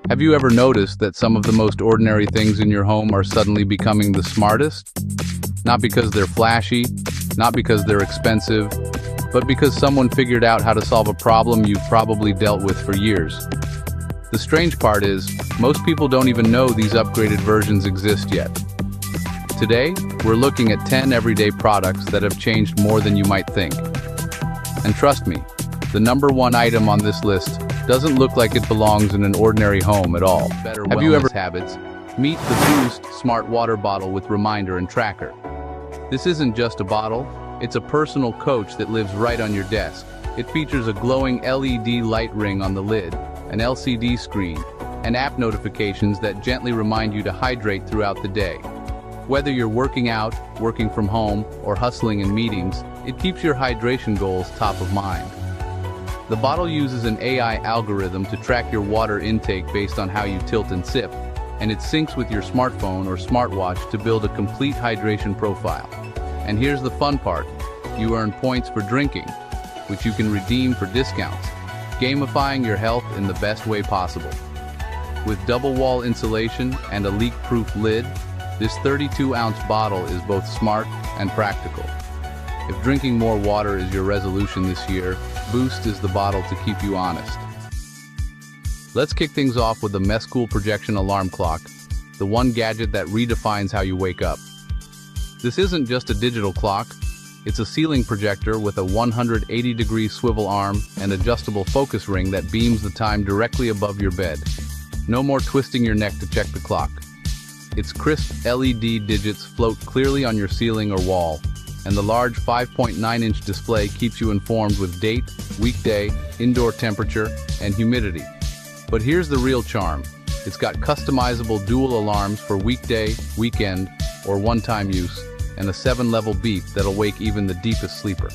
Have you ever noticed that some of the most ordinary things in your home are suddenly becoming the smartest? Not because they're flashy, not because they're expensive, but because someone figured out how to solve a problem you've probably dealt with for years. The strange part is, most people don't even know these upgraded versions exist yet. Today, we're looking at 10 everyday products that have changed more than you might think. And trust me, the number one item on this list doesn't look like it belongs in an ordinary home at all. Have you ever habits? Meet the Boost Smart Water Bottle with Reminder and Tracker. This isn't just a bottle, it's a personal coach that lives right on your desk. It features a glowing LED light ring on the lid, an LCD screen, and app notifications that gently remind you to hydrate throughout the day. Whether you're working out, working from home, or hustling in meetings, it keeps your hydration goals top of mind. The bottle uses an AI algorithm to track your water intake based on how you tilt and sip, and it syncs with your smartphone or smartwatch to build a complete hydration profile. And here's the fun part, you earn points for drinking, which you can redeem for discounts, gamifying your health in the best way possible. With double wall insulation and a leak-proof lid, this 32-ounce bottle is both smart and practical. If drinking more water is your resolution this year, Boost is the bottle to keep you honest. Let's kick things off with the Messcool projection alarm clock, the one gadget that redefines how you wake up. This isn't just a digital clock, it's a ceiling projector with a 180-degree swivel arm and adjustable focus ring that beams the time directly above your bed. No more twisting your neck to check the clock. Its crisp LED digits float clearly on your ceiling or wall, and the large 5.9-inch display keeps you informed with date, weekday, indoor temperature, and humidity. But here's the real charm. It's got customizable dual alarms for weekday, weekend, or one-time use, and a 7-level beep that'll wake even the deepest sleeper.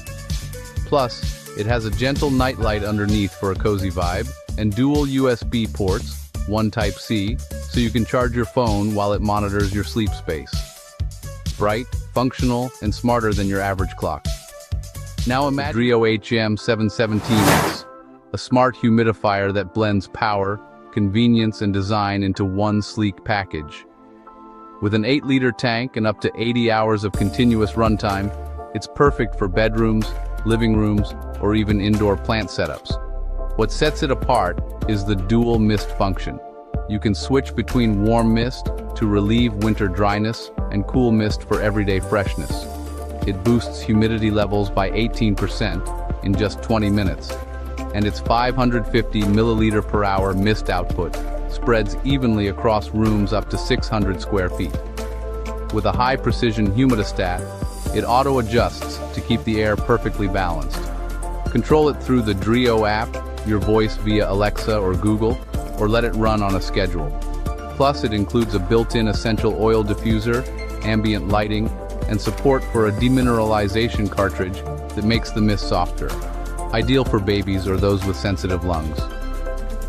Plus, it has a gentle nightlight underneath for a cozy vibe, and dual USB ports, one Type-C, so you can charge your phone while it monitors your sleep space. Bright, functional, and smarter than your average clock. Now imagine the Drio HM717S, a smart humidifier that blends power, convenience, and design into one sleek package. With an 8-liter tank and up to 80 hours of continuous runtime, it's perfect for bedrooms, living rooms, or even indoor plant setups. What sets it apart is the dual mist function. You can switch between warm mist to relieve winter dryness and cool mist for everyday freshness. It boosts humidity levels by 18% in just 20 minutes, and its 550 milliliter per hour mist output spreads evenly across rooms up to 600 square feet. With a high-precision humidistat, it auto-adjusts to keep the air perfectly balanced. Control it through the Drio app, your voice via Alexa or Google, or let it run on a schedule. Plus, it includes a built-in essential oil diffuser, ambient lighting, and support for a demineralization cartridge that makes the mist softer. Ideal for babies or those with sensitive lungs.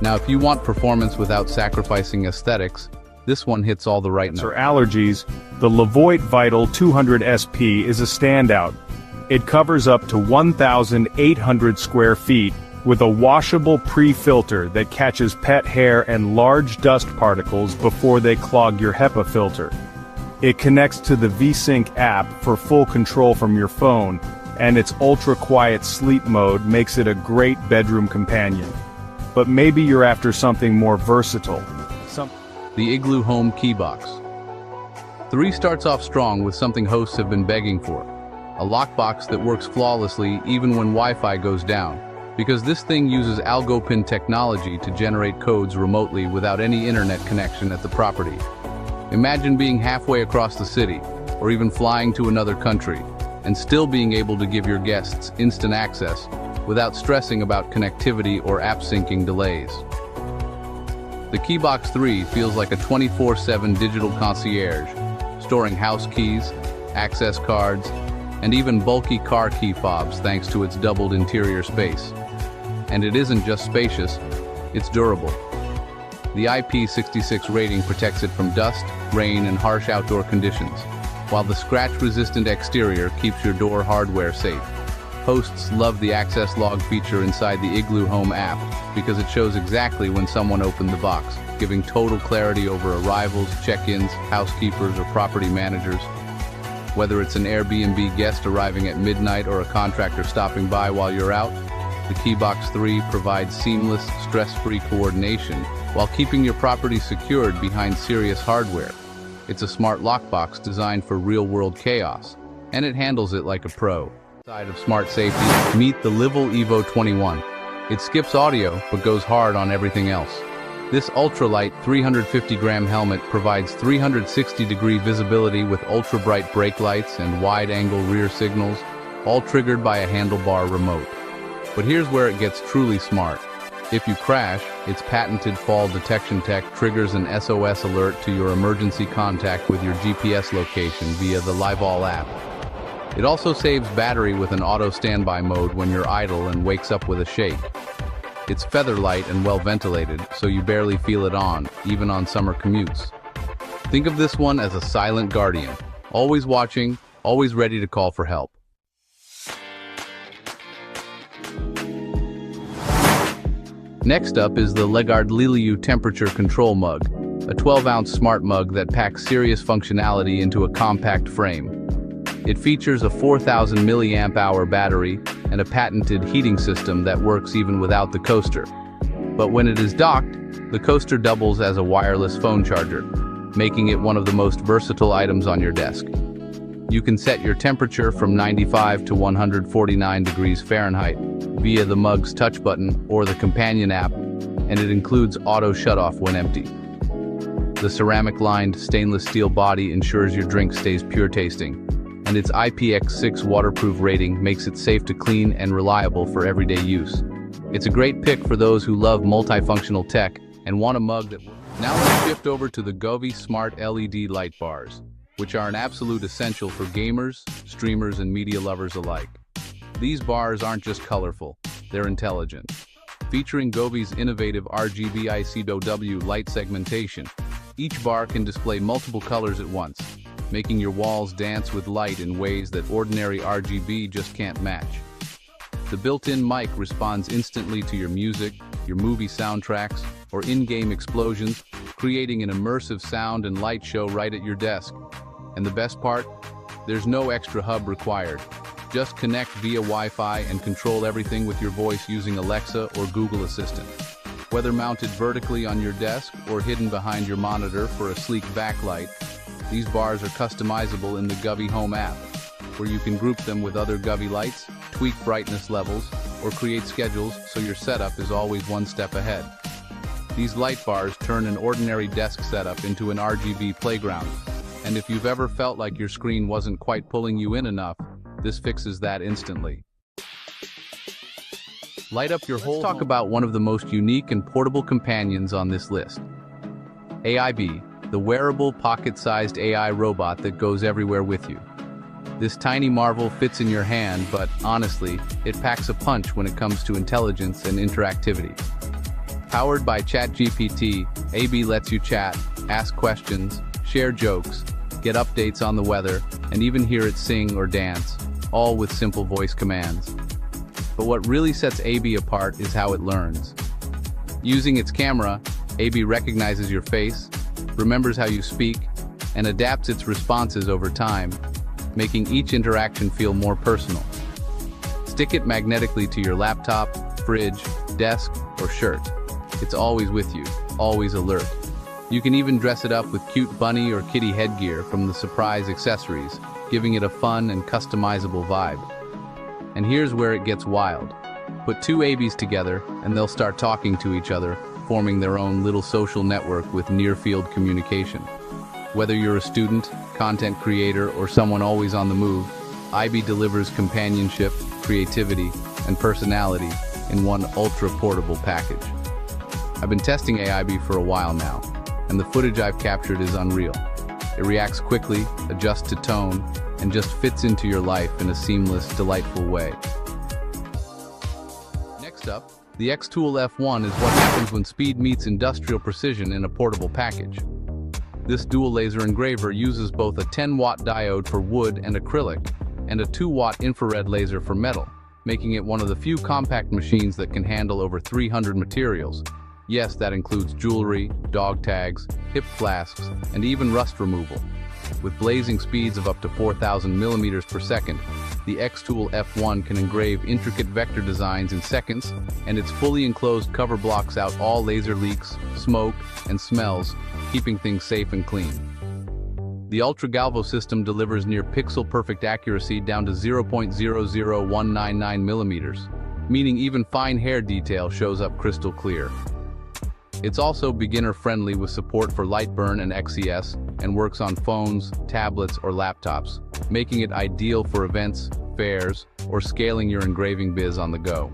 Now, if you want performance without sacrificing aesthetics, this one hits all the right notes. For allergies, the Levoit Vital 200 SP is a standout. It covers up to 1,800 square feet with a washable pre-filter that catches pet hair and large dust particles before they clog your HEPA filter. It connects to the VSync app for full control from your phone, and its ultra-quiet sleep mode makes it a great bedroom companion. But maybe you're after something more versatile. The Igloo Home Keybox. 3 starts off strong with something hosts have been begging for. A lockbox that works flawlessly even when Wi-Fi goes down, because this thing uses AlgoPin technology to generate codes remotely without any internet connection at the property. Imagine being halfway across the city, or even flying to another country, and still being able to give your guests instant access without stressing about connectivity or app syncing delays. The Keybox 3 feels like a 24/7 digital concierge, storing house keys, access cards, and even bulky car key fobs thanks to its doubled interior space. And it isn't just spacious, it's durable. The IP66 rating protects it from dust, rain, and harsh outdoor conditions, while the scratch-resistant exterior keeps your door hardware safe. Hosts love the access log feature inside the Igloo Home app because it shows exactly when someone opened the box, giving total clarity over arrivals, check-ins, housekeepers, or property managers. Whether it's an Airbnb guest arriving at midnight or a contractor stopping by while you're out, the Keybox 3 provides seamless, stress-free coordination while keeping your property secured behind serious hardware. It's a smart lockbox designed for real-world chaos, and it handles it like a pro. Side of smart safety, meet the Livell Evo 21. It skips audio, but goes hard on everything else. This ultralight 350-gram helmet provides 360-degree visibility with ultra-bright brake lights and wide-angle rear signals, all triggered by a handlebar remote. But here's where it gets truly smart. If you crash, its patented fall detection tech triggers an SOS alert to your emergency contact with your GPS location via the Livell app. It also saves battery with an auto standby mode when you're idle and wakes up with a shake. It's feather light and well ventilated, so you barely feel it on, even on summer commutes. Think of this one as a silent guardian, always watching, always ready to call for help. Next up is the Legard Liliu Temperature Control Mug, a 12-ounce smart mug that packs serious functionality into a compact frame. It features a 4,000 milliamp-hour battery and a patented heating system that works even without the coaster. But when it is docked, the coaster doubles as a wireless phone charger, making it one of the most versatile items on your desk. You can set your temperature from 95 to 149 degrees Fahrenheit via the mug's touch button or the companion app, and it includes auto shutoff when empty. The ceramic-lined stainless steel body ensures your drink stays pure tasting, and its IPX6 waterproof rating makes it safe to clean and reliable for everyday use. It's a great pick for those who love multifunctional tech and want a mug that works. Now let's shift over to the Govee Smart LED light bars, which are an absolute essential for gamers, streamers, and media lovers alike. These bars aren't just colorful, they're intelligent. Featuring Govee's innovative RGB ICOW light segmentation, each bar can display multiple colors at once, making your walls dance with light in ways that ordinary RGB just can't match. The built-in mic responds instantly to your music, your movie soundtracks, or in-game explosions, creating an immersive sound and light show right at your desk. And the best part? There's no extra hub required. Just connect via Wi-Fi and control everything with your voice using Alexa or Google Assistant. Whether mounted vertically on your desk or hidden behind your monitor for a sleek backlight, these bars are customizable in the Govee Home app, where you can group them with other Govee lights, tweak brightness levels, or create schedules so your setup is always one step ahead. These light bars turn an ordinary desk setup into an RGB playground, and if you've ever felt like your screen wasn't quite pulling you in enough, this fixes that instantly. Light up your whole home. Let's talk about one of the most unique and portable companions on this list. AIB, the wearable, pocket-sized AI robot that goes everywhere with you. This tiny marvel fits in your hand, but honestly, it packs a punch when it comes to intelligence and interactivity. Powered by ChatGPT, AB lets you chat, ask questions, share jokes, get updates on the weather, and even hear it sing or dance, all with simple voice commands. But what really sets AB apart is how it learns. Using its camera, AB recognizes your face, remembers how you speak, and adapts its responses over time, making each interaction feel more personal. Stick it magnetically to your laptop, fridge, desk, or shirt. It's always with you, always alert. You can even dress it up with cute bunny or kitty headgear from the surprise accessories, giving it a fun and customizable vibe. And here's where it gets wild. Put two ABs together, and they'll start talking to each other, forming their own little social network with near-field communication. Whether you're a student, content creator, or someone always on the move, IB delivers companionship, creativity, and personality in one ultra-portable package. I've been testing AIB for a while now, and the footage I've captured is unreal. It reacts quickly, adjusts to tone, and just fits into your life in a seamless, delightful way. Next up, the X-Tool F1 is what happens when speed meets industrial precision in a portable package. This dual laser engraver uses both a 10-watt diode for wood and acrylic, and a 2-watt infrared laser for metal, making it one of the few compact machines that can handle over 300 materials. Yes, that includes jewelry, dog tags, hip flasks, and even rust removal. With blazing speeds of up to 4,000 millimeters per second, the X-Tool F1 can engrave intricate vector designs in seconds, and its fully enclosed cover blocks out all laser leaks, smoke, and smells, keeping things safe and clean. The Ultra Galvo system delivers near pixel-perfect accuracy down to 0.00199 millimeters, meaning even fine hair detail shows up crystal clear. It's also beginner-friendly with support for Lightburn and XES, and works on phones, tablets, or laptops, making it ideal for events, fairs, or scaling your engraving biz on the go.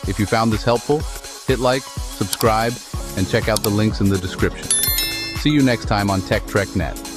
If you found this helpful, hit like, subscribe, and check out the links in the description. See you next time on Tech Trek Net.